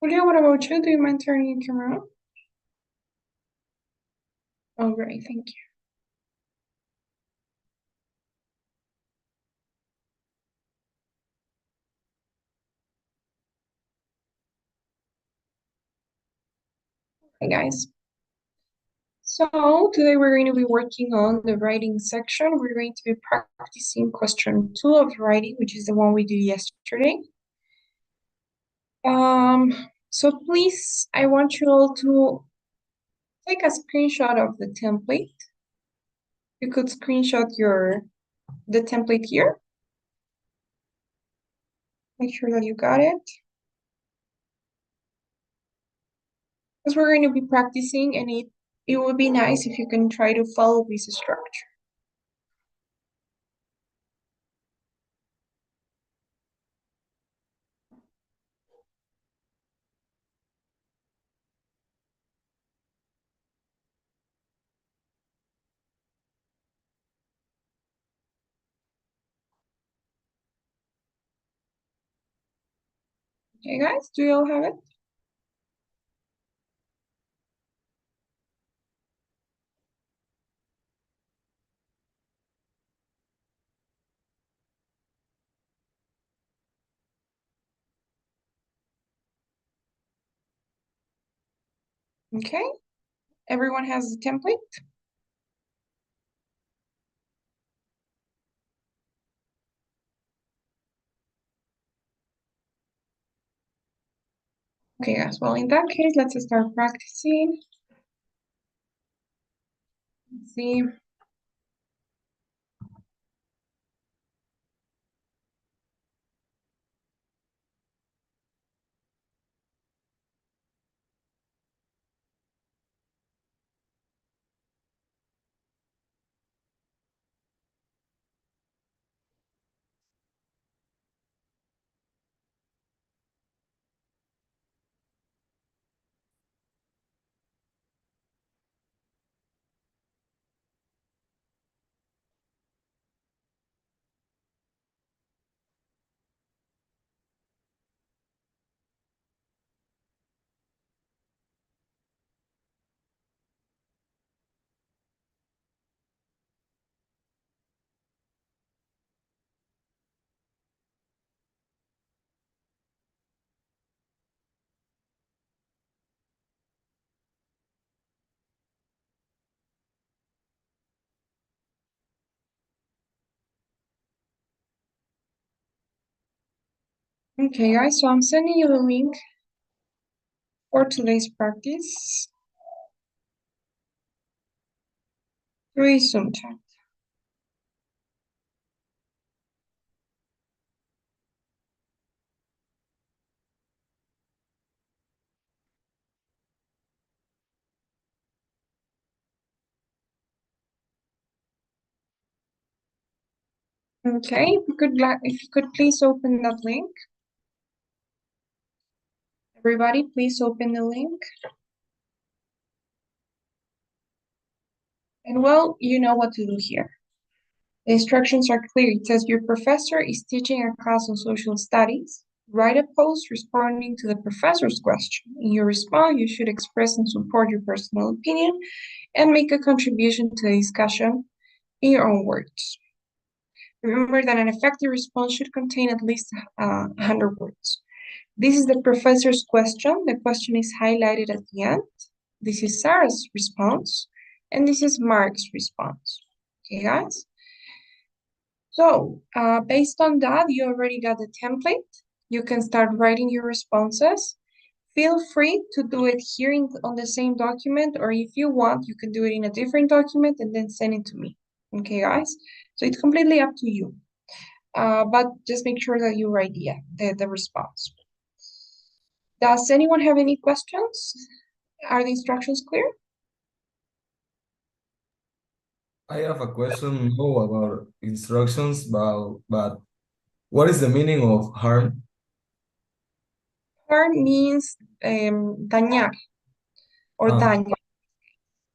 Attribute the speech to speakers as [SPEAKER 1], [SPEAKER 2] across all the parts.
[SPEAKER 1] Julia, what about you? Do you mind turning your camera on? Oh, great, thank you. Hey, guys. So today we're going to be working on the writing section. We're going to be practicing question 2 of writing, which is the one we did yesterday. So please, I want you all to take a screenshot of the template. You could screenshot the template here. Make sure that you got it. Because we're going to be practicing, and it would be nice if you can try to follow this structure. Okay, guys, do you all have it? Okay, everyone has the template? Okay, guys, well, in that case, let's start practicing. Let's see. Okay, guys, so I'm sending you the link for today's practice through Zoom chat. Okay, if you could please open that link. Everybody, please open the link. And well, you know what to do here. The instructions are clear. It says your professor is teaching a class on social studies. Write a post responding to the professor's question. In your response, you should express and support your personal opinion and make a contribution to the discussion in your own words. Remember that an effective response should contain at least 100 words. This is the professor's question. The question is highlighted at the end. This is Sarah's response, and this is Mark's response. Okay, guys? So, based on that, you already got the template. You can start writing your responses. Feel free to do it here on the same document, or if you want, you can do it in a different document and then send it to me. Okay, guys? So it's completely up to you. But just make sure that you write the response. Does anyone have any questions? Are the instructions clear?
[SPEAKER 2] I have a question now about instructions, but what is the meaning of harm?
[SPEAKER 1] Harm means dañar or
[SPEAKER 2] Ah,
[SPEAKER 1] daño.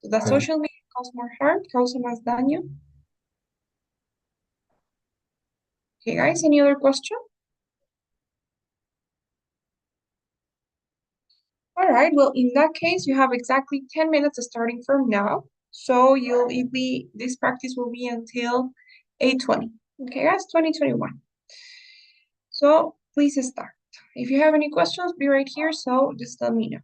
[SPEAKER 1] The
[SPEAKER 2] okay.
[SPEAKER 1] social media cause more harm, causa más daño. Okay, guys, any other question? All right, well, in that case, you have exactly 10 minutes starting from now. So this practice will be until 8:20. Okay, guys, 2021. So please start. If you have any questions, be right here, so just let me know.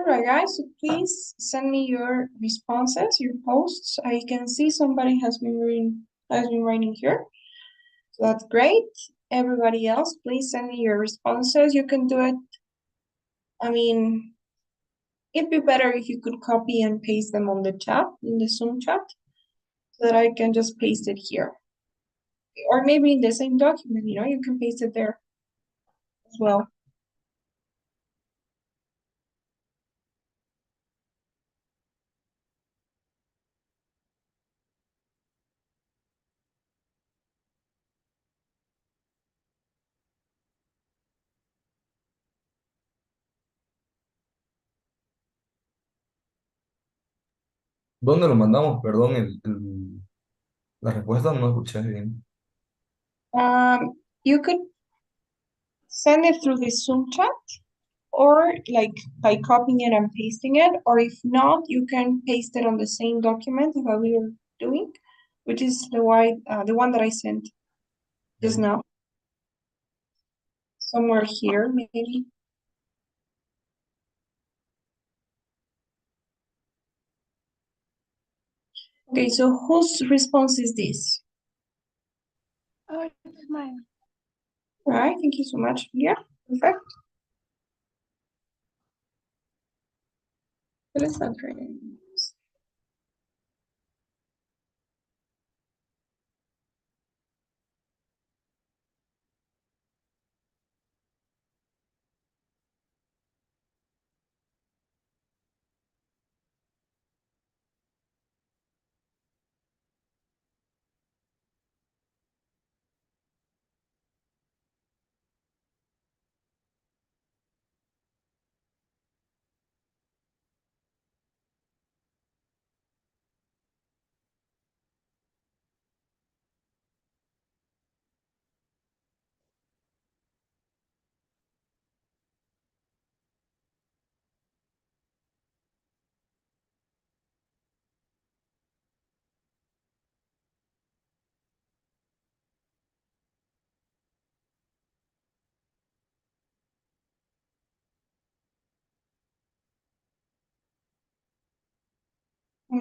[SPEAKER 1] right, guys, so please send me your responses, your posts. I can see somebody has been writing here. So that's great. Everybody else, please send me your responses. You can do it. I mean, it'd be better if you could copy and paste them on the chat, in the Zoom chat, so that I can just paste it here. Or maybe in the same document, you can paste it there as well.
[SPEAKER 2] ¿Dónde lo mandamos? Perdón, la respuesta no escuché bien.
[SPEAKER 1] You could send it through the Zoom chat, or like by copying it and pasting it, or if not, you can paste it on the same document that we were doing, which is the one that I sent just
[SPEAKER 2] Okay.
[SPEAKER 1] now. Somewhere here, maybe. Okay, so whose response is this?
[SPEAKER 3] Oh, it's mine.
[SPEAKER 1] All right, thank you so much. Yeah, perfect. Let's start training.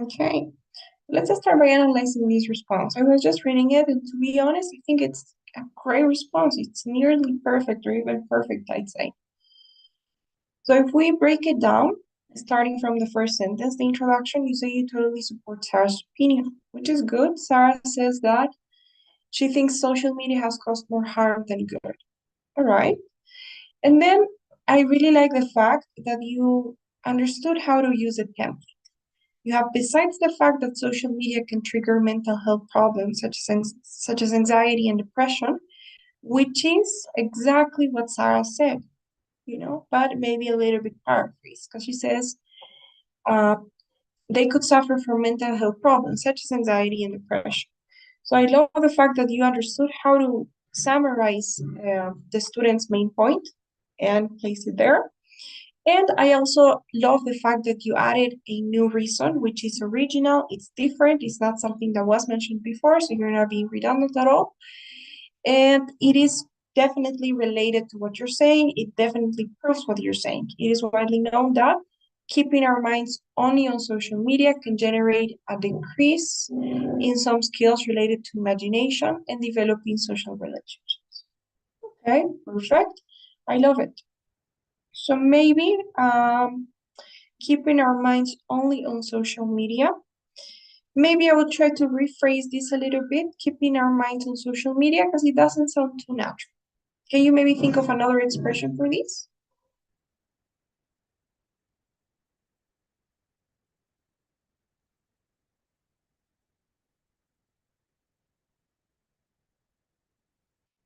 [SPEAKER 1] Okay, let's start by analyzing this response. I was just reading it, and to be honest, I think it's a great response. It's nearly perfect, or even perfect, I'd say. So if we break it down, starting from the first sentence, the introduction, you say you totally support Sarah's opinion, which is good. Sarah says that she thinks social media has caused more harm than good. All right. And then I really like the fact that you understood how to use a template. You have, besides the fact that social media can trigger mental health problems such as anxiety and depression, which is exactly what Sarah said, but maybe a little bit paraphrased, because she says uh, they could suffer from mental health problems such as anxiety and depression. So I love the fact that you understood how to summarize the student's main point and place it there. And I also love the fact that you added a new reason, which is original, it's different, it's not something that was mentioned before, so you're not being redundant at all. And it is definitely related to what you're saying. It definitely proves what you're saying. It is widely known that keeping our minds only on social media can generate a decrease in some skills related to imagination and developing social relationships. Okay, perfect. I love it. So maybe keeping our minds only on social media. Maybe I will try to rephrase this a little bit, keeping our minds on social media, because it doesn't sound too natural. Can you maybe think of another expression for this?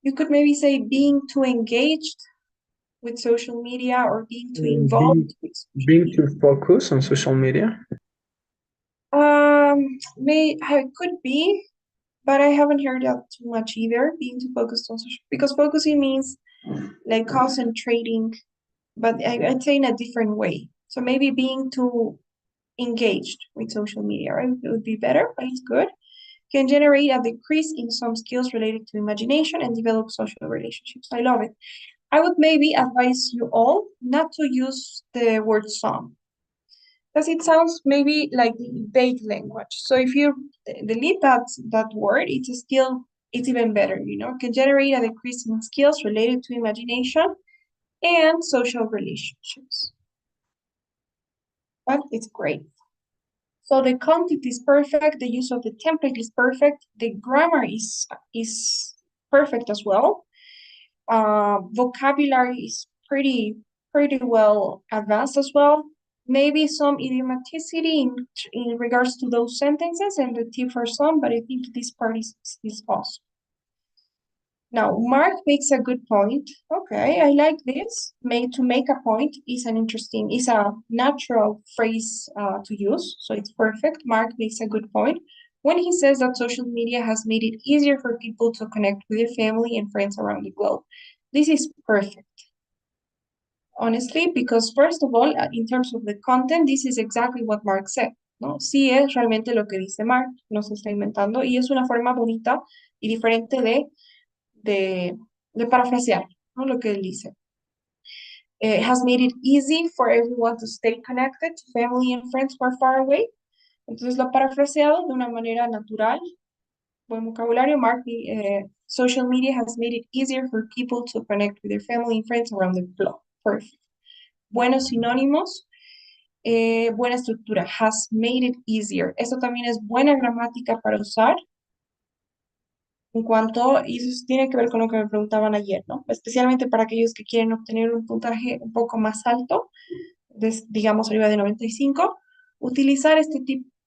[SPEAKER 1] You could maybe say being too engaged with social media or being too involved with social
[SPEAKER 4] Being
[SPEAKER 1] media.
[SPEAKER 4] too focused on social media.
[SPEAKER 1] I could be, but I haven't heard that too much either, being too focused on social, because focusing means like concentrating, but I'd say in a different way. So maybe being too engaged with social media, right? It would be better, but it's good. Can generate a decrease in some skills related to imagination and develop social relationships. I love it. I would maybe advise you all not to use the word some. because it sounds maybe like vague language. So if you delete that word, it's even better, you know, can generate a decrease in skills related to imagination and social relationships. But it's great. So the content is perfect, the use of the template is perfect, the grammar is perfect as well. Vocabulary is pretty well advanced as well. Maybe some idiomaticity in regards to those sentences and the tip for some, but I think this part is awesome. Now, Mark makes a good point. Okay, I like this. To make a point is a natural phrase to use, so it's perfect. Mark makes a good point when he says that social media has made it easier for people to connect with their family and friends around the globe. This is perfect, honestly, because first of all, in terms of the content, this is exactly what Mark said, ¿no? Sí es realmente lo que dice Mark, no se está inventando, y es una forma bonita y diferente de parafrasear, ¿no? Lo que él dice. It has made it easy for everyone to stay connected to family and friends who are far away. Entonces lo ha parafraseado de una manera natural, buen vocabulario. Mark, social media has made it easier for people to connect with their family and friends around the globe. Perfect. Buenos sinónimos. Buena estructura. Has made it easier. Esto también es buena gramática para usar. En cuanto, y eso tiene que ver con lo que me preguntaban ayer, ¿no? Especialmente para aquellos que quieren obtener un puntaje un poco más alto, digamos arriba de 95, utilizar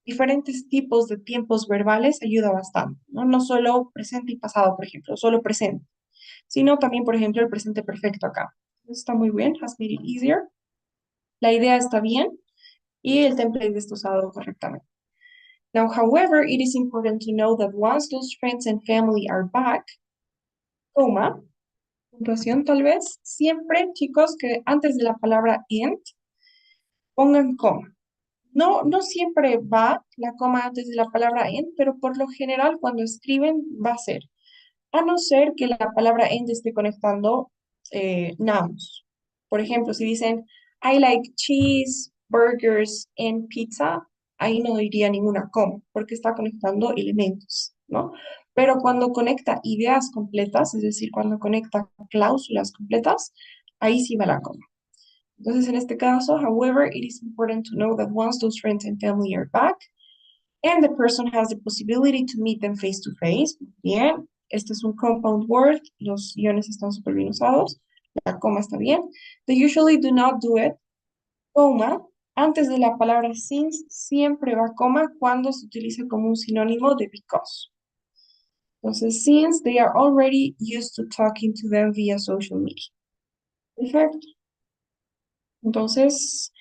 [SPEAKER 1] diferentes tipos de tiempos verbales ayuda bastante, ¿no? No solo presente y pasado, por ejemplo, solo presente, sino también, por ejemplo, el presente perfecto acá. Está muy bien, has made it easier. La idea está bien y el template está usado correctamente. Now, however, it is important to know that once those friends and family are back, coma, puntuación tal vez, siempre, chicos, que antes de la palabra end, pongan coma. No siempre va la coma antes de la palabra end, pero por lo general cuando escriben va a ser. A no ser que la palabra end esté conectando nouns. Por ejemplo, si dicen, I like cheese, burgers and pizza, ahí no diría ninguna coma, porque está conectando elementos, ¿no? Pero cuando conecta ideas completas, es decir, cuando conecta cláusulas completas, ahí sí va la coma. Entonces, en este caso, however, it is important to know that once those friends and family are back, and the person has the possibility to meet them face to face, bien, este es un compound word, los guiones están súper bien usados, la coma está bien. They usually do not do it, coma, antes de la palabra since siempre va coma cuando se utiliza como un sinónimo de because. Entonces, since they are already used to talking to them via social media. Perfecto. Entonces,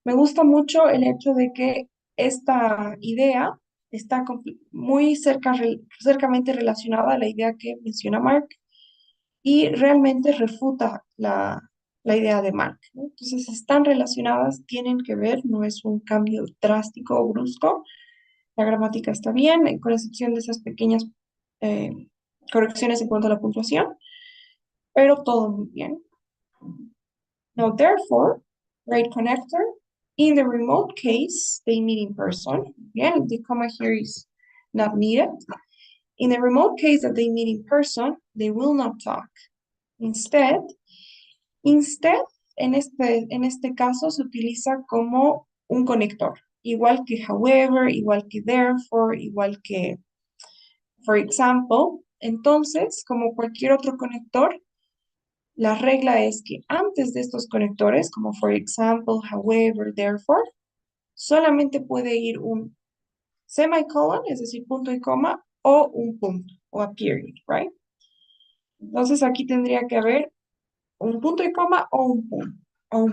[SPEAKER 1] me gusta mucho el hecho de que esta idea está muy cercamente relacionada a la idea que menciona Mark y realmente refuta la idea de Mark, ¿no? Entonces están relacionadas, tienen que ver, no es un cambio drástico o brusco. La gramática está bien, con excepción de esas pequeñas eh, correcciones en cuanto a la puntuación, pero todo muy bien. Now, therefore, right connector. In the remote case, they meet in person. Again, the comma here is not needed. In the remote case that they meet in person, they will not talk. Instead, en este caso se utiliza como un conector, igual que however, igual que therefore, igual que for example. Entonces, como cualquier otro conector, la regla es que antes de estos conectores, como for example, however, therefore, solamente puede ir un semicolon, es decir, punto y coma, o un punto, o a period, right? Entonces aquí tendría que haber un punto y coma o un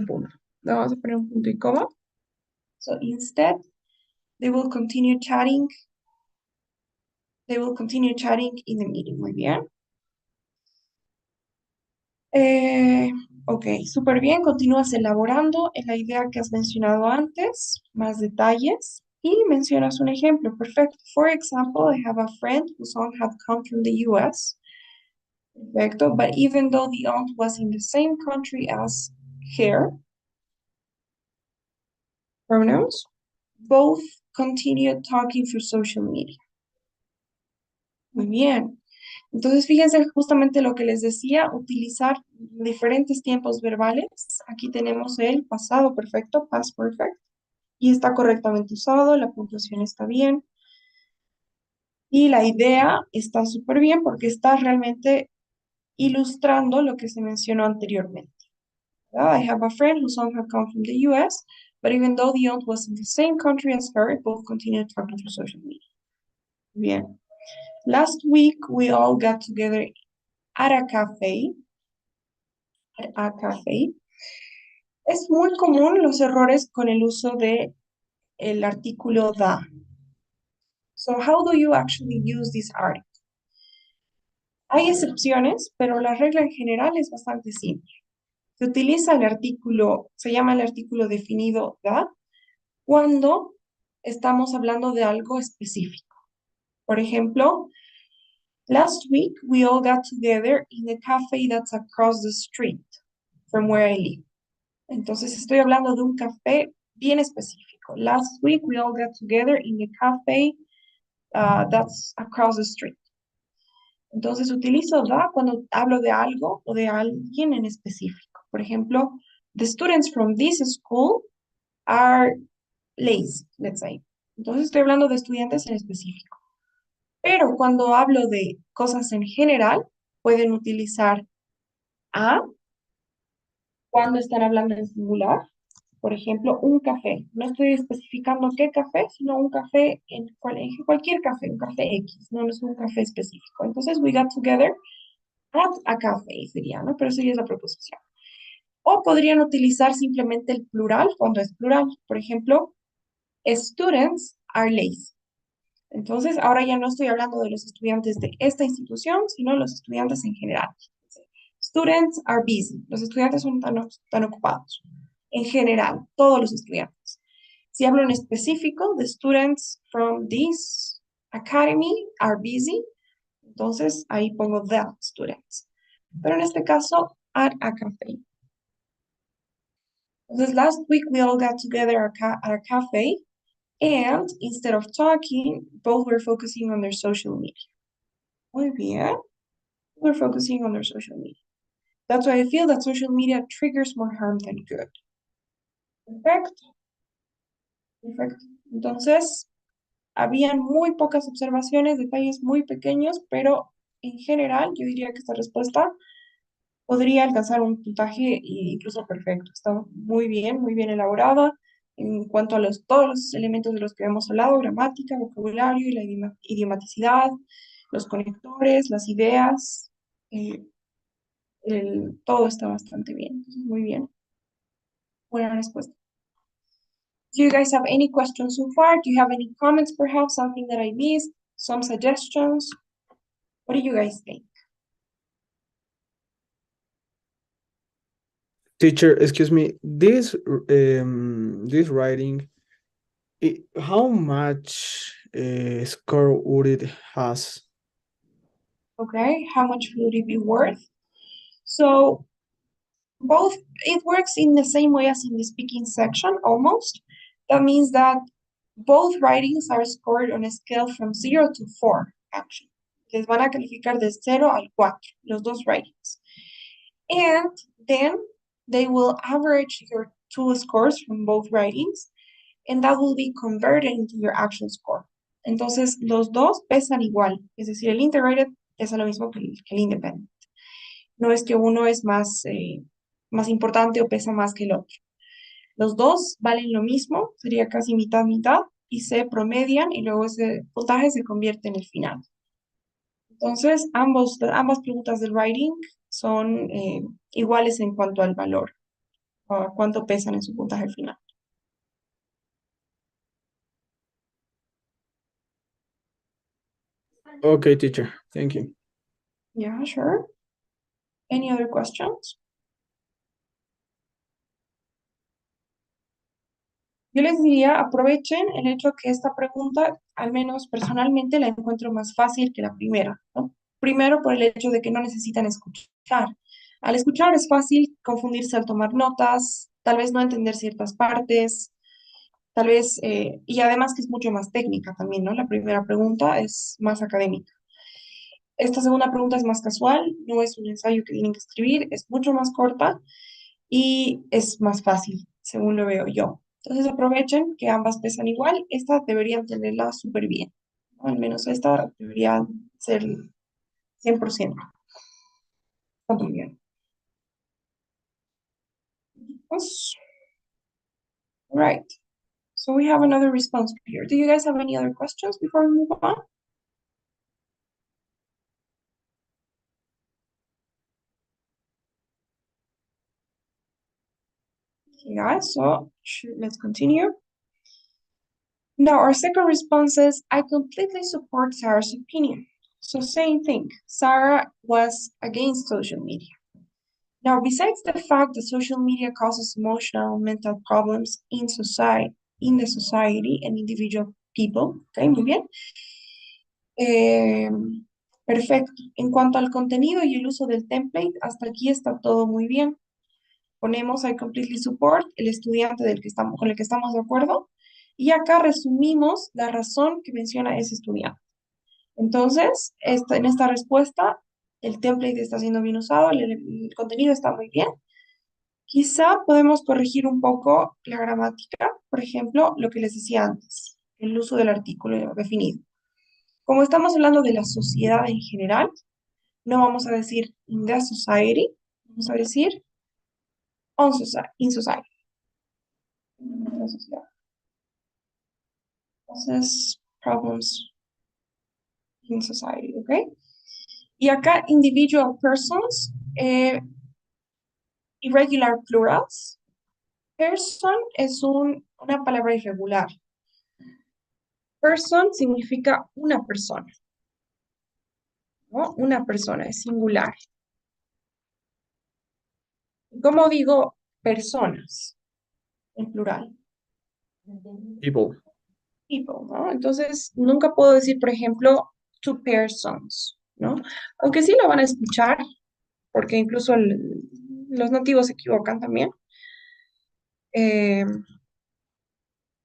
[SPEAKER 1] punto, Vamos a poner un punto y coma. So instead, they will continue chatting. They will continue chatting in the meeting. Muy bien. Ok, súper bien. Continúas elaborando en la idea que has mencionado antes, más detalles, y mencionas un ejemplo. Perfecto. For example, I have a friend whose aunt had come from the US. Perfecto. But even though the aunt was in the same country as her, Pronouns. Both continued talking through social media. Muy bien. Entonces, fíjense justamente lo que les decía, utilizar diferentes tiempos verbales. Aquí tenemos el pasado perfecto, past perfect, y está correctamente usado, la puntuación está bien. Y la idea está súper bien porque está realmente ilustrando lo que se mencionó anteriormente. ¿Verdad? I have a friend whose son had come from the US, but even though the aunt was in the same country as her, both continued talking through social media. Bien. Last week, we all got together at a cafe. At a cafe. Es muy común los errores con el uso de el artículo da. So how do you actually use this article? Hay excepciones, pero la regla en general es bastante simple. Se utiliza el artículo, se llama el artículo definido da, cuando estamos hablando de algo específico. Por ejemplo, last week we all got together in the cafe that's across the street from where I live. Entonces estoy hablando de un café bien específico. Last week we all got together in the cafe that's across the street. Entonces utilizo da cuando hablo de algo o de alguien en específico. Por ejemplo, the students from this school are lazy, let's say. Entonces estoy hablando de estudiantes en específico. Pero cuando hablo de cosas en general, pueden utilizar a cuando están hablando en singular. Por ejemplo, un café. No estoy especificando qué café, sino un café en cualquier café, un café X, no es un café específico. Entonces, we got together at a café sería, ¿no? Pero sería la proposición. O podrían utilizar simplemente el plural cuando es plural. Por ejemplo, students are lazy. Entonces, ahora ya no estoy hablando de los estudiantes de esta institución, sino los estudiantes en general. Students are busy. Los estudiantes son tan ocupados. En general, todos los estudiantes. Si hablo en específico, the students from this academy are busy. Entonces, ahí pongo the students. Pero en este caso, at a cafe. Entonces, last week we all got together at a cafe. And instead of talking, both were focusing on their social media. Muy bien. We're focusing on their social media. That's why I feel that social media triggers more harm than good. Perfecto. Perfecto. Entonces, habían muy pocas observaciones, detalles muy pequeños, pero en general yo diría que esta respuesta podría alcanzar un puntaje incluso perfecto. Está muy bien elaborada en cuanto a todos los elementos de los que hemos hablado, gramática, vocabulario y la idiomaticidad, los conectores, las ideas, todo está bastante bien. Entonces, muy bien. Buena respuesta. Do you guys have any questions so far? Do you have any comments, perhaps something that I missed? Some suggestions? What do you guys think?
[SPEAKER 4] Teacher, excuse me, this writing, how much score would it has?
[SPEAKER 1] Okay, how much would it be worth? So it works in the same way as in the speaking section, almost. That means that both writings are scored on a scale from 0 to 4, actually. Les van a calificar de 0 al 4, los dos writings. And then they will average your two scores from both writings, and that will be converted into your actual score. Entonces, los dos pesan igual, es decir, el integrated pesa lo mismo que el independent. No es que uno es más importante o pesa más que el otro. Los dos valen lo mismo, sería casi mitad-mitad, y se promedian y luego ese puntaje se convierte en el final. Entonces, ambas preguntas del writing son iguales en cuanto al valor, a cuánto pesan en su puntaje final.
[SPEAKER 4] Okay, teacher, thank you.
[SPEAKER 1] Yeah, sure. Any other questions? Yo les diría, aprovechen el hecho que esta pregunta, al menos personalmente, la encuentro más fácil que la primera, ¿no? Primero por el hecho de que no necesitan escuchar. Al escuchar es fácil confundirse al tomar notas, tal vez no entender ciertas partes, Tal vez, y además que es mucho más técnica también, ¿no? La primera pregunta es más académica. Esta segunda pregunta es más casual, no es un ensayo que tienen que escribir, es mucho más corta y es más fácil, según lo veo yo. Entonces aprovechen que ambas pesan igual, esta deberían tenerla súper bien, ¿no? Al menos esta debería ser 100%. Está muy bien. Pues, right. So we have another response here. Do you guys have any other questions before we move on? Okay, guys, so let's continue. Now, our second response is, I completely support Sarah's opinion. So same thing, Sarah was against social media. Now, besides the fact that social media causes emotional and mental problems in the society and individual people, okay, muy bien. Perfecto. En cuanto al contenido y el uso del template, hasta aquí está todo muy bien. Ponemos I completely support, el estudiante con el que estamos de acuerdo, y acá resumimos la razón que menciona ese estudiante. Entonces, en esta respuesta, el template está siendo bien usado, el contenido está muy bien. Quizá podemos corregir un poco la gramática, por ejemplo, lo que les decía antes, el uso del artículo definido. Como estamos hablando de la sociedad en general, no vamos a decir in the society, vamos a decir in society. En la sociedad. Entonces, problems in society, ¿ok? Y acá, individual persons, irregular plurals. Person es una palabra irregular. Person significa una persona, ¿no? Una persona, es singular. ¿Cómo digo personas en plural?
[SPEAKER 4] People.
[SPEAKER 1] People, ¿no? Entonces, nunca puedo decir, por ejemplo, two persons, ¿no? Aunque sí lo van a escuchar, porque incluso los nativos se equivocan también. Eh,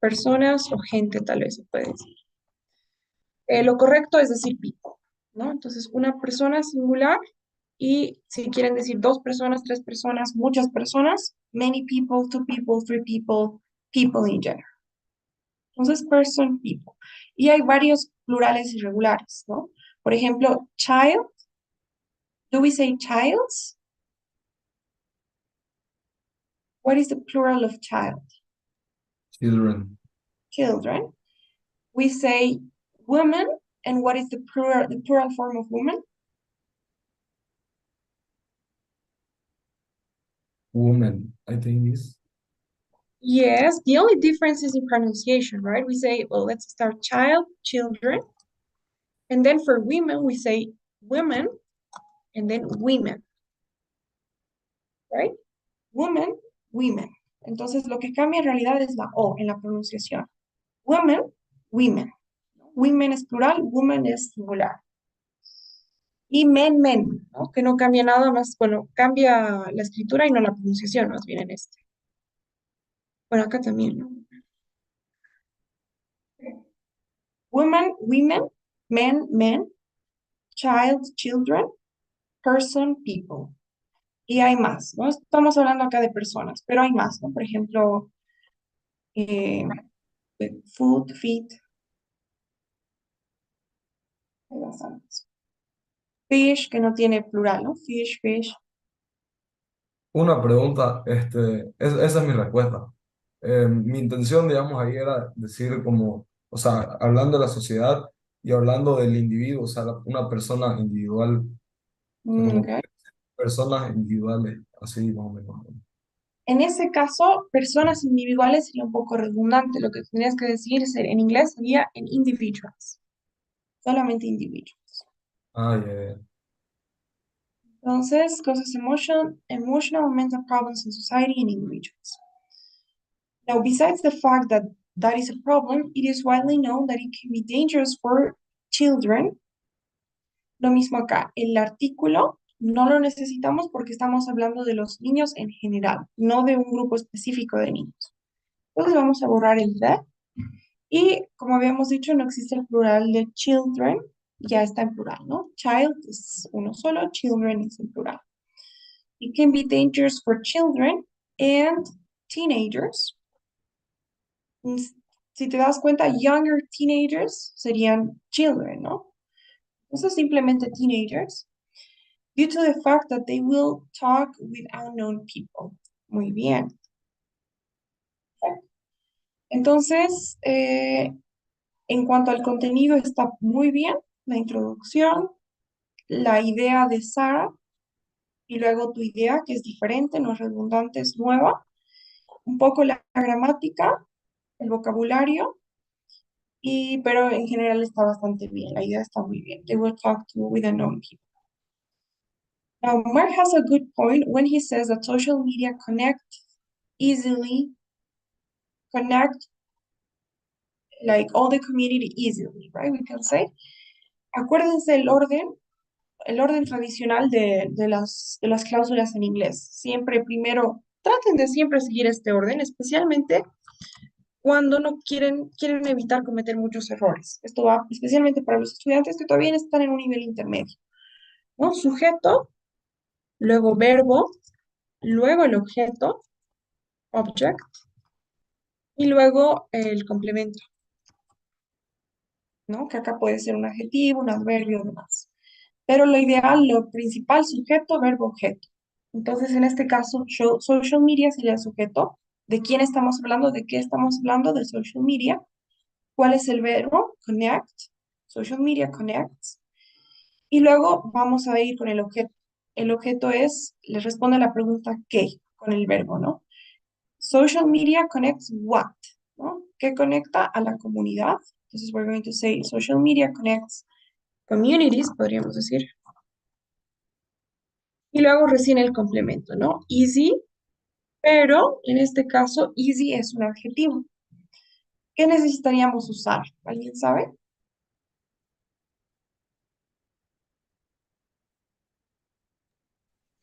[SPEAKER 1] personas o gente, tal vez se puede decir. Lo correcto es decir people, ¿no? Entonces, una persona singular y si quieren decir dos personas, tres personas, muchas personas, many people, two people, three people, people in general. Entonces, person, people. Y hay varios plurales irregulares, ¿no? Por ejemplo, child. Do we say childs? What is the plural of child?
[SPEAKER 2] Children.
[SPEAKER 1] Children. We say woman, and what is the plural form of woman?
[SPEAKER 2] Woman, I think is.
[SPEAKER 1] Yes, the only difference is in pronunciation, right? We say, well, let's start child, children. And then for women, we say women, and then women, right? Woman, women. Entonces, lo que cambia en realidad es la O en la pronunciación. Women, women. Women es plural, woman es singular. Y men, men, ¿no? Que no cambia nada más, bueno, cambia la escritura y no la pronunciación, más bien en este. Bueno, acá también, ¿no? Woman, women, men, men, child, children, person, people. Y hay más, ¿no? Estamos hablando acá de personas, pero hay más, ¿no? Por ejemplo, eh, food, feed, hay bastantes. Fish, que no tiene plural, ¿no? Fish, fish.
[SPEAKER 2] Una pregunta, esa es mi respuesta. Mi intención, digamos, ahí era decir como, o sea, hablando de la sociedad y hablando del individuo, o sea, una persona individual, o sea, como
[SPEAKER 1] Ok.
[SPEAKER 2] personas individuales, así más o menos.
[SPEAKER 1] En ese caso, personas individuales sería un poco redundante. Lo que tendrías que decir en inglés sería en individuals. Solamente individuals.
[SPEAKER 2] Ah, ya, ya.
[SPEAKER 1] Entonces, causes emotional and mental problems in society and individuals. Now, besides the fact that that is a problem, it is widely known that it can be dangerous for children. Lo mismo acá, el artículo no lo necesitamos porque estamos hablando de los niños en general, no de un grupo específico de niños. Entonces vamos a borrar el the. Y como habíamos dicho, no existe el plural de children, ya está en plural, ¿no? Child es uno solo, children es en plural. It can be dangerous for children and teenagers. Mm, Si te das cuenta, younger teenagers serían children, ¿no? Entonces simplemente teenagers, due to the fact that they will talk with unknown people. Muy bien. Entonces, en cuanto al contenido, está muy bien. La introducción, la idea de Sara y luego tu idea, que es diferente, no es redundante, es nueva. Un poco la gramática, el vocabulario, pero en general está bastante bien. La idea está muy bien. They will talk to with unknown people. Now, Mark has a good point when he says that social media connect like all the community easily, right? We can say. Acuérdense el orden tradicional de las cláusulas en inglés. Siempre primero, traten de siempre seguir este orden, especialmente cuando no quieren evitar cometer muchos errores. Esto va especialmente para los estudiantes que todavía están en un nivel intermedio, ¿no? Sujeto, luego verbo, luego el objeto, object, y luego el complemento, ¿no? Que acá puede ser un adjetivo, un adverbio, demás. Pero lo ideal, lo principal, sujeto, verbo, objeto. Entonces, en este caso, social media sería el sujeto. ¿De quién estamos hablando? ¿De qué estamos hablando? De social media. ¿Cuál es el verbo? Connect. Social media connects. Y luego vamos a ir con el objeto. El objeto le responde a la pregunta ¿qué? Con el verbo, ¿no? Social media connects what? ¿No? ¿Qué conecta a la comunidad? Entonces, we're going to say social media connects communities, podríamos decir. Y luego recién el complemento, ¿no? Easy, pero en este caso, easy es un adjetivo. ¿Qué necesitaríamos usar? ¿Alguien sabe?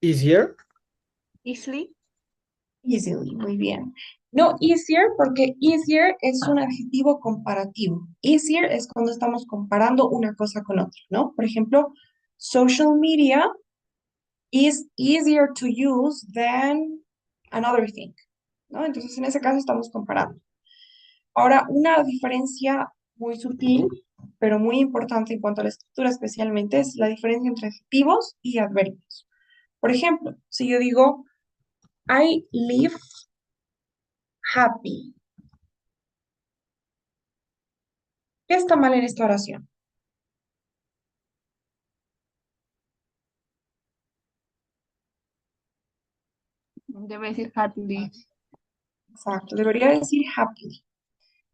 [SPEAKER 4] Easier.
[SPEAKER 3] Easily.
[SPEAKER 1] Easily, muy bien. No easier, porque easier es un adjetivo comparativo. Easier es cuando estamos comparando una cosa con otra, ¿no? Por ejemplo, social media is easier to use than another thing, ¿no? Entonces, en ese caso estamos comparando. Ahora, una diferencia muy sutil, pero muy importante en cuanto a la escritura especialmente, es la diferencia entre adjetivos y adverbios. Por ejemplo, si yo digo, I live happy. ¿Qué está mal en esta oración?
[SPEAKER 3] Debe decir happily.
[SPEAKER 1] Exacto, debería decir happily.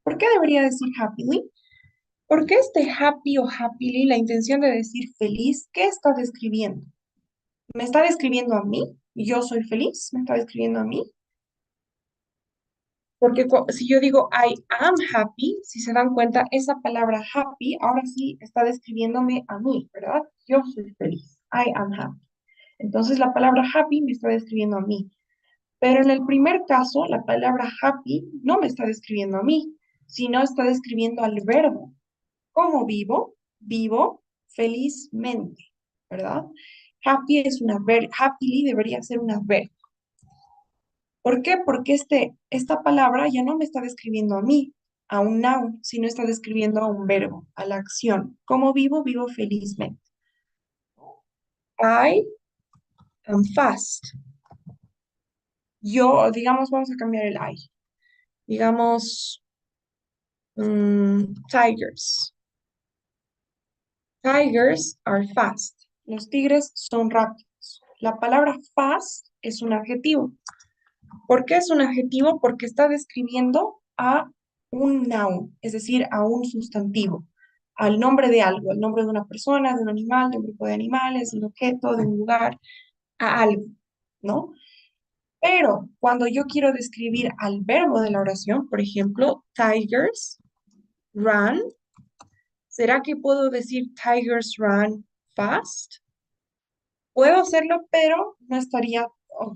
[SPEAKER 1] ¿Por qué debería decir happily? Porque este happy o happily, la intención de decir feliz, ¿qué está describiendo? ¿Me está describiendo a mí? ¿Yo soy feliz? ¿Me está describiendo a mí? Porque si yo digo I am happy, si se dan cuenta, esa palabra happy ahora sí está describiéndome a mí, ¿verdad? Yo soy feliz. I am happy. Entonces la palabra happy me está describiendo a mí. Pero en el primer caso, la palabra happy no me está describiendo a mí, sino está describiendo al verbo. ¿Cómo vivo? Vivo felizmente, ¿verdad? Happy es un adverbio, happily debería ser un adverbio. ¿Por qué? Porque esta palabra ya no me está describiendo a mí, a un noun, sino está describiendo a un verbo, a la acción. ¿Cómo vivo? Vivo felizmente. I am fast. Yo, digamos, vamos a cambiar el I. Digamos, tigers. Tigers are fast. Los tigres son rápidos. La palabra fast es un adjetivo. ¿Por qué es un adjetivo? Porque está describiendo a un noun, es decir, a un sustantivo, al nombre de algo, al nombre de una persona, de un animal, de un grupo de animales, de un objeto, de un lugar, a algo, ¿no? Pero cuando yo quiero describir al verbo de la oración, por ejemplo, tigers run, ¿será que puedo decir tigers run fast? Puedo hacerlo, pero no estaría,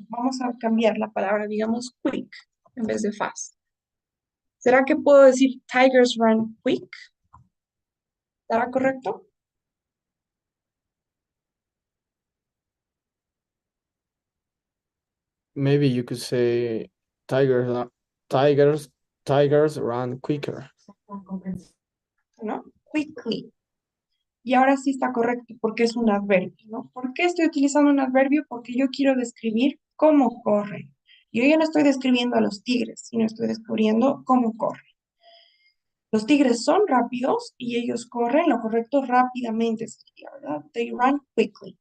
[SPEAKER 1] vamos a cambiar la palabra, digamos quick en vez de fast. ¿Será que puedo decir tigers run quick? ¿Estará correcto?
[SPEAKER 4] Maybe you could say tigers, tigers, tigers run quicker.
[SPEAKER 1] ¿No? Quickly. Y ahora sí está correcto porque es un adverbio, ¿no? ¿Por qué estoy utilizando un adverbio? Porque yo quiero describir cómo corren. Yo ya no estoy describiendo a los tigres, sino estoy descubriendo cómo corren. Los tigres son rápidos y ellos corren, lo correcto rápidamente sería, ¿verdad? They run quickly.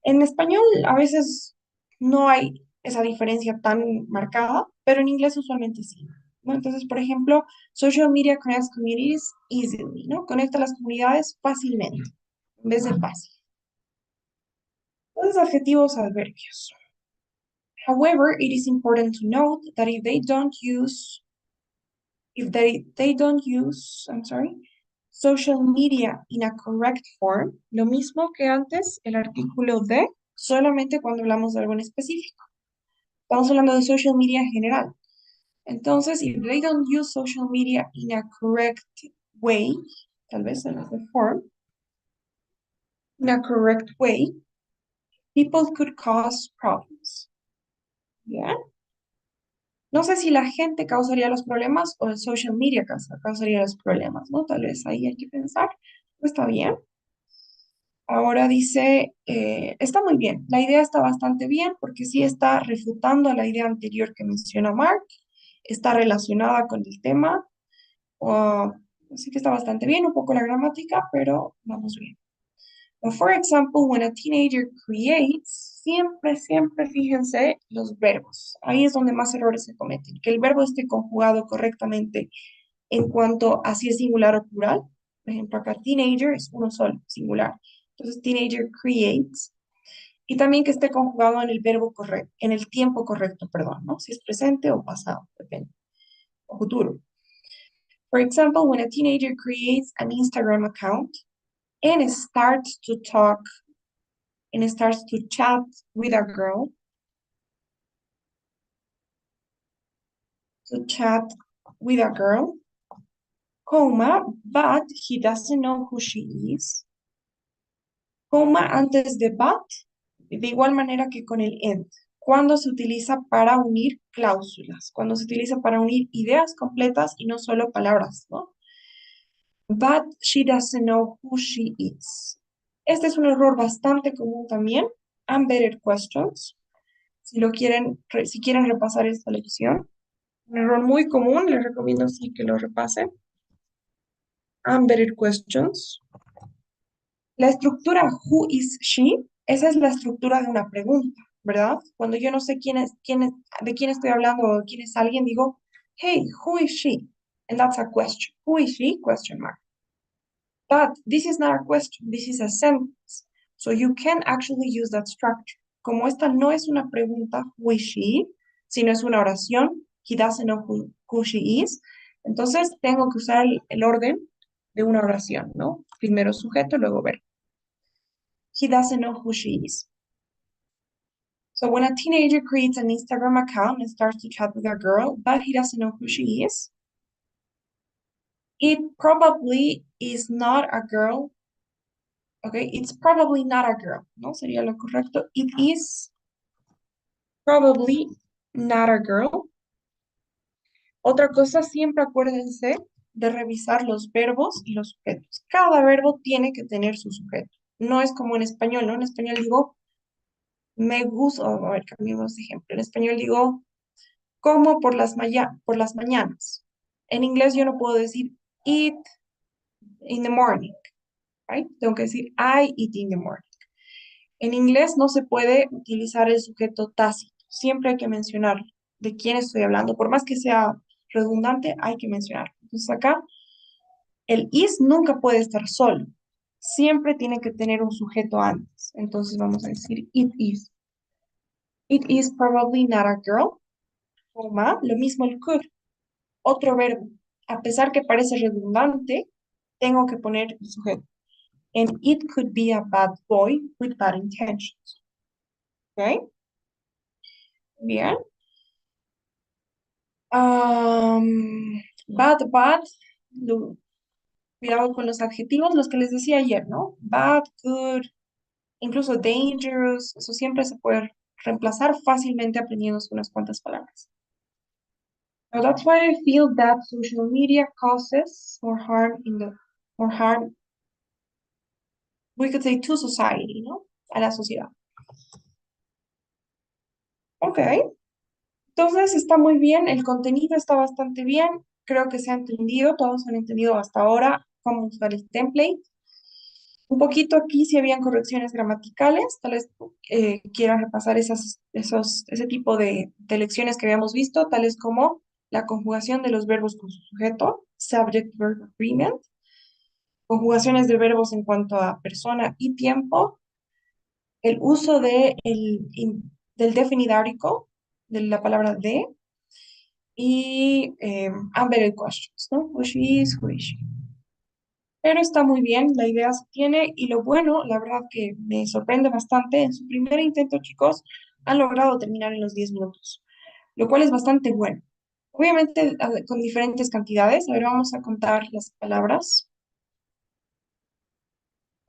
[SPEAKER 1] En español a veces no hay esa diferencia tan marcada, pero en inglés usualmente sí, ¿no? Entonces, por ejemplo, social media connects communities easily, ¿no? Conecta las comunidades fácilmente, en vez de fácil. Entonces, adjetivos, adverbios. However, it is important to note that if they don't use, social media in a correct form, lo mismo que antes, el artículo de, solamente cuando hablamos de algo en específico. Estamos hablando de social media en general. Entonces, if they don't use social media in a correct way, tal vez en the form, in a correct way, people could cause problems. ¿Ya? No sé si la gente causaría los problemas o el social media causaría los problemas, ¿no? Tal vez ahí hay que pensar. Está bien. Ahora dice, está muy bien. La idea está bastante bien porque sí está refutando a la idea anterior que menciona Mark. Está relacionada con el tema. Así que está bastante bien, un poco la gramática, pero vamos bien. For example, when a teenager creates, siempre fíjense los verbos. Ahí es donde más errores se cometen. Que el verbo esté conjugado correctamente en cuanto a si es singular o plural. Por ejemplo, acá teenager es uno solo, singular. Entonces, teenager creates. Y también que esté conjugado en el verbo correcto, en el tiempo correcto, perdón, ¿no? Si es presente o pasado, depende. O futuro. For example, when a teenager creates an Instagram account and starts to talk and starts to chat with a girl, comma, but he doesn't know who she is, coma antes de but, de igual manera que con el and, cuando se utiliza para unir cláusulas, cuando se utiliza para unir ideas completas y no solo palabras, ¿no? But she doesn't know who she is. Este es un error bastante común también. Unvetted questions. Si quieren repasar esta lección. Un error muy común, les recomiendo sí que lo repasen. Unvetted questions. La estructura who is she, esa es la estructura de una pregunta, ¿verdad? Cuando yo no sé de quién estoy hablando o quién es alguien, digo, hey, who is she? And that's a question. Who is she? Question mark. But this is not a question, this is a sentence. So you can actually use that structure. Como esta no es una pregunta, who is she, sino es una oración, he doesn't know who she is. Entonces tengo que usar el orden de una oración, ¿no? Primero sujeto, luego verbo. He doesn't know who she is. So when a teenager creates an Instagram account and starts to chat with a girl, but he doesn't know who she is, it probably is not a girl. Okay, it's probably not a girl, ¿no? Sería lo correcto. It is probably not a girl. Otra cosa, siempre acuérdense de revisar los verbos y los sujetos. Cada verbo tiene que tener su sujeto. No es como en español, ¿no? En español digo, me gusta, a ver, cambiemos de ejemplo. En español digo, como por las mañanas. En inglés yo no puedo decir eat in the morning, right? Tengo que decir I eat in the morning. En inglés no se puede utilizar el sujeto tácito. Siempre hay que mencionar de quién estoy hablando. Por más que sea redundante, hay que mencionar. Entonces acá, el is nunca puede estar solo. Siempre tiene que tener un sujeto antes. Entonces vamos a decir it is. It is probably not a girl. Coma, lo mismo el could. Otro verbo. A pesar que parece redundante, tengo que poner el sujeto. And it could be a bad boy with bad intentions. ¿Ok? Bien. Bad, cuidado con los adjetivos, los que les decía ayer, ¿no? Bad, good, incluso dangerous, eso siempre se puede reemplazar fácilmente aprendiendo unas cuantas palabras. So that's why I feel that social media causes more harm, we could say, to society, ¿no? A la sociedad. Ok, entonces está muy bien, el contenido está bastante bien, creo que se ha entendido, todos han entendido hasta ahora cómo usar el template. Un poquito aquí si habían correcciones gramaticales, tal vez quiera repasar ese tipo de lecciones que habíamos visto, tales como la conjugación de los verbos con su sujeto, subject-verb agreement, conjugaciones de verbos en cuanto a persona y tiempo, el uso del definite article, de la palabra de, y unvetted questions, ¿no? Who she is, who is she. Pero está muy bien, la idea se tiene y lo bueno, la verdad que me sorprende bastante, en su primer intento, chicos, han logrado terminar en los 10 minutos, lo cual es bastante bueno. Obviamente con diferentes cantidades, a ver, vamos a contar las palabras.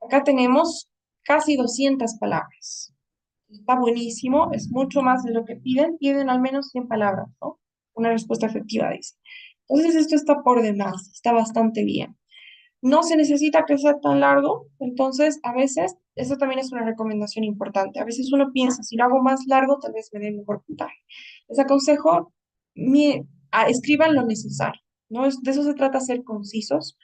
[SPEAKER 1] Acá tenemos casi 200 palabras. Está buenísimo, es mucho más de lo que piden al menos 100 palabras, ¿no? Una respuesta efectiva, dice. Entonces esto está por demás, está bastante bien. No se necesita que sea tan largo, entonces a veces, eso también es una recomendación importante. A veces uno piensa, si lo hago más largo, tal vez me dé mejor puntaje. Les aconsejo, escriban lo necesario, ¿no? De eso se trata, ser concisos.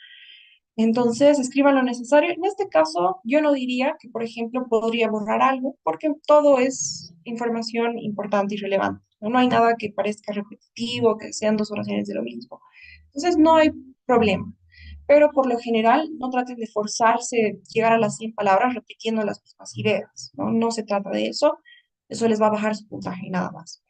[SPEAKER 1] Entonces, escriban lo necesario. En este caso, yo no diría que, por ejemplo, podría borrar algo, porque todo es información importante y relevante, ¿no? No hay nada que parezca repetitivo, que sean dos oraciones de lo mismo. Entonces, no hay problema. Pero por lo general, no traten de forzarse llegar a las 100 palabras repitiendo las mismas ideas, ¿no? No se trata de eso. Eso les va a bajar su puntaje y nada más.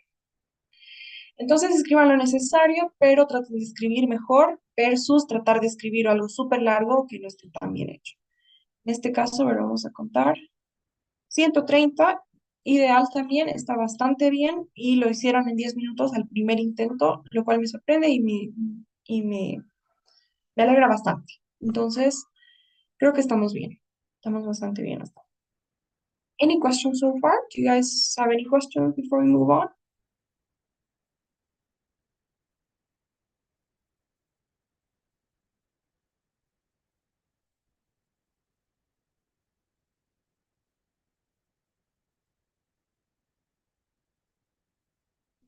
[SPEAKER 1] Entonces escriban lo necesario, pero traten de escribir mejor versus tratar de escribir algo súper largo que no esté tan bien hecho. En este caso, a ver, vamos a contar. 130, ideal también, está bastante bien y lo hicieron en 10 minutos al primer intento, lo cual me sorprende me alegra bastante. Entonces, creo que estamos bien. Estamos bastante bien hasta ahora. Any questions so far? Do you guys have any questions before we move on?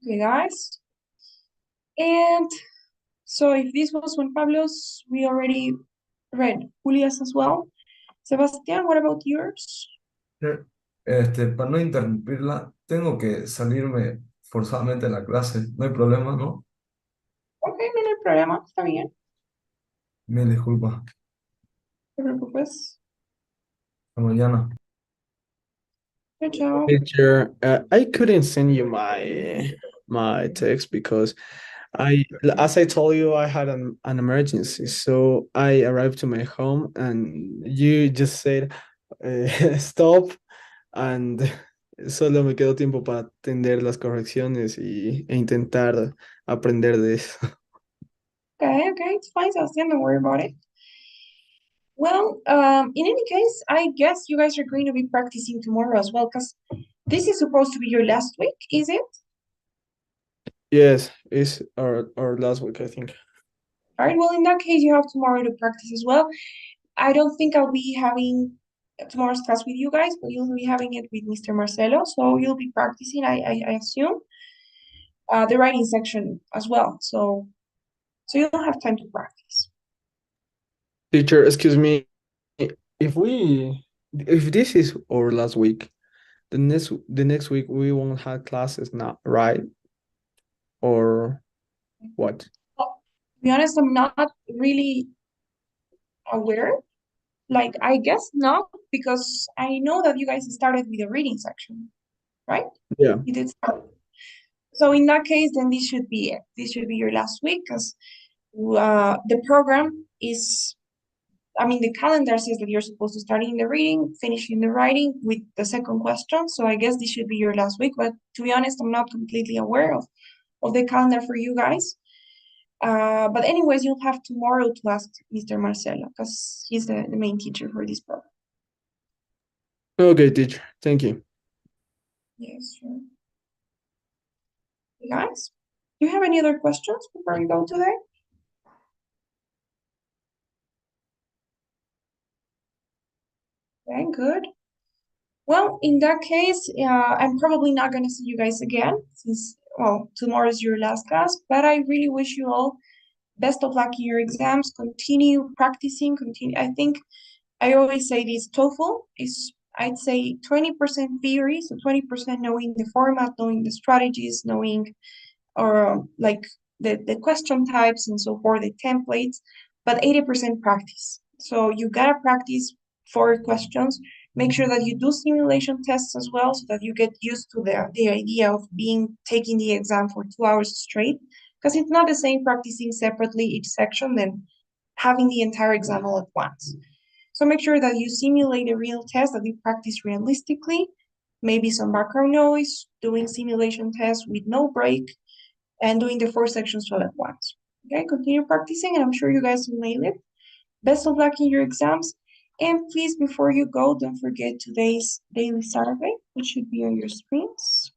[SPEAKER 1] Okay, guys. And so if this was Juan Pablo's, we already read Julia's as well. Sebastián, what about yours?
[SPEAKER 2] Para no interrumpirla, tengo que salirme forzadamente de la clase. No hay problema, ¿no?
[SPEAKER 1] Ok, no hay problema, está bien,
[SPEAKER 2] Mil disculpas.
[SPEAKER 1] no te preocupes.
[SPEAKER 2] Hasta mañana.
[SPEAKER 1] Chao, chao.
[SPEAKER 4] Teacher, I couldn't send you my text because as I told you, I had an emergency. So I arrived to my home and you just said stop, and solo me quedó tiempo para atender las correcciones e intentar aprender de eso.
[SPEAKER 1] Okay, it's fine, Sebastián, don't worry about it. Well, in any case, I guess you guys are going to be practicing tomorrow as well, because this is supposed to be your last week, is it?
[SPEAKER 4] Yes, it's our last week, I think.
[SPEAKER 1] All right, well, in that case, you have tomorrow to practice as well. I don't think I'll be having tomorrow's class with you guys, but you'll be having it with Mr. Marcelo, so you'll be practicing, I assume, the writing section as well, so you'll have time to practice.
[SPEAKER 4] Teacher, excuse me, if this is our last week, the next week we won't have classes now, right? Or what?
[SPEAKER 1] To be honest, I'm not really aware. Like, I guess not, because I know that you guys started with the reading section, right?
[SPEAKER 4] Yeah.
[SPEAKER 1] You did start. So in that case, then this should be it. This should be your last week, because the program is, I mean, the calendar says that you're supposed to start in the reading, finishing the writing with the second question. So I guess this should be your last week. But to be honest, I'm not completely aware of the calendar for you guys. But anyways, you'll have tomorrow to ask Mr. Marcelo because he's the main teacher for this program.
[SPEAKER 4] Okay, teacher. Thank you.
[SPEAKER 1] Yes, sure. You guys, do you have any other questions before we go today? Okay, good. Well, in that case, I'm probably not going to see you guys again since, well, tomorrow is your last class, but I really wish you all best of luck in your exams. Continue practicing, continue. I think I always say this, TOEFL is, I'd say 20% theory, so 20% knowing the format, knowing the strategies, knowing or like the question types and so forth, the templates, but 80% practice. So you gotta practice 4 questions. Make sure that you do simulation tests as well so that you get used to the idea of taking the exam for 2 hours straight. Because it's not the same practicing separately each section than having the entire exam all at once. So make sure that you simulate a real test, that you practice realistically, maybe some background noise, doing simulation tests with no break, and doing the 4 sections all at once. Okay, continue practicing, and I'm sure you guys will nail it. Best of luck in your exams. And please, before you go, don't forget today's daily survey, which should be on your screens.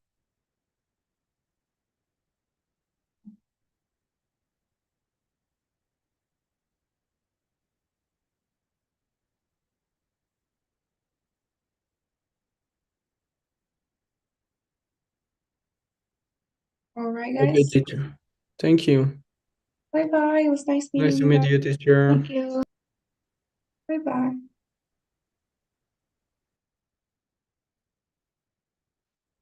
[SPEAKER 1] All right,
[SPEAKER 4] Okay,
[SPEAKER 1] guys.
[SPEAKER 4] teacher. Thank you.
[SPEAKER 1] Bye-bye. It was nice meeting
[SPEAKER 4] Nice to
[SPEAKER 1] you
[SPEAKER 4] meet
[SPEAKER 1] guys.
[SPEAKER 4] you, teacher.
[SPEAKER 3] Thank you.
[SPEAKER 1] Bye-bye.